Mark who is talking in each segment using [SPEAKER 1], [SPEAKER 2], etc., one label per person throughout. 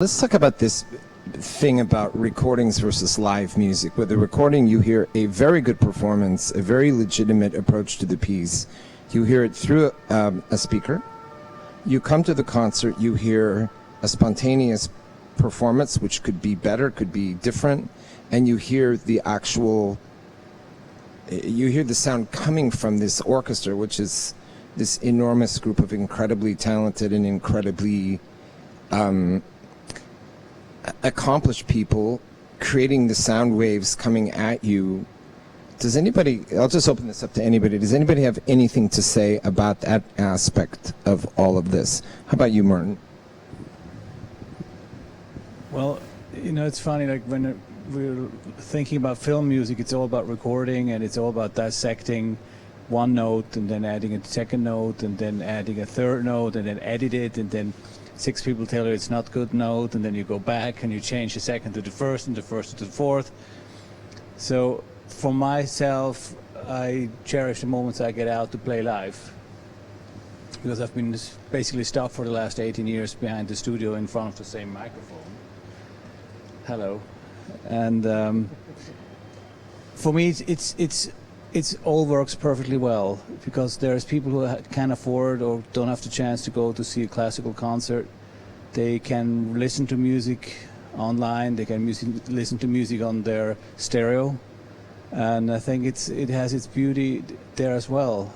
[SPEAKER 1] Let's talk about this thing about recordings versus live music. With the recording, you hear a very good performance, a very legitimate approach to the piece. You hear it through a speaker. You come to the concert, you hear a spontaneous performance, which could be better, could be different, and you hear the actual, you hear the sound coming from this orchestra, which is this enormous group of incredibly talented and incredibly accomplished people creating the sound waves coming at you. Does anybody, I'll just open this up to anybody, does anybody have anything to say about that aspect of all of this? How about you, Martin?
[SPEAKER 2] Well, you know, it's funny, like when we're thinking about film music, it's all about recording and it's all about dissecting one note and then adding a second note and then adding a third note and then edit it, and then six people tell you it's not good note, and then you go back and you change the second to the first and the first to the fourth. So for myself, I cherish the moments I get out to play live, because I've been basically stuck for the last 18 years behind the studio in front of the same microphone. Hello. And for me, it's all works perfectly well, because there's people who can't afford or don't have the chance to go to see a classical concert. They can listen to music online, they can listen to music on their stereo, and I think it has its beauty there as well.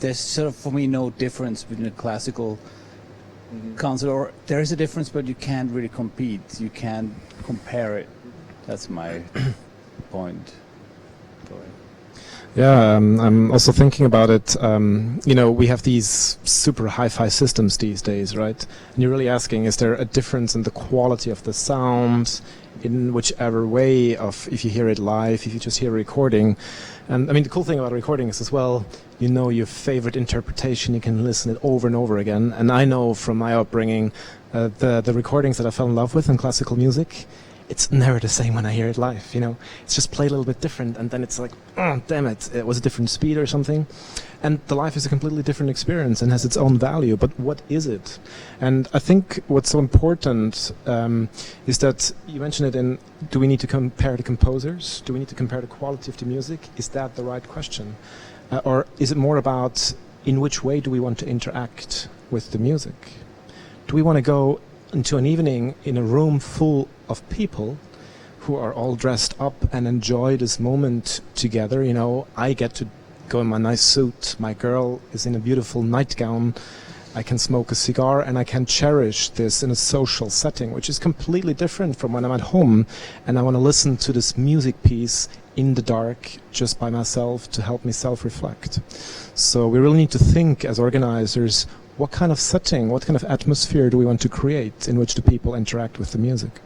[SPEAKER 2] There's sort of, for me, no difference between a classical concert, or there is a difference, but you can't really compete, you can't compare it. That's my point. Go ahead.
[SPEAKER 3] Yeah, I'm also thinking about it. You know, we have these super hi-fi systems these days, right? And you're really asking, is there a difference in the quality of the sound in whichever way of if you hear it live, if you just hear a recording? And I mean, the cool thing about recording is as well, you know your favorite interpretation, you can listen it over and over again. And I know from my upbringing, the recordings that I fell in love with in classical music, it's never the same when I hear it live, you know. It's just played a little bit different, and then it's like, oh, damn it, it was a different speed or something. And the live is a completely different experience and has its own value, but what is it? And I think what's so important is that you mentioned it in, do we need to compare the composers? Do we need to compare the quality of the music? Is that the right question? Or is it more about in which way do we want to interact with the music? Do we want to go into an evening in a room full of people who are all dressed up and enjoy this moment together? You know, I get to go in my nice suit, my girl is in a beautiful nightgown, I can smoke a cigar, and I can cherish this in a social setting, which is completely different from when I'm at home and I want to listen to this music piece in the dark just by myself to help me self-reflect. So we really need to think as organizers, what kind of setting, what kind of atmosphere do we want to create in which the people interact with the music?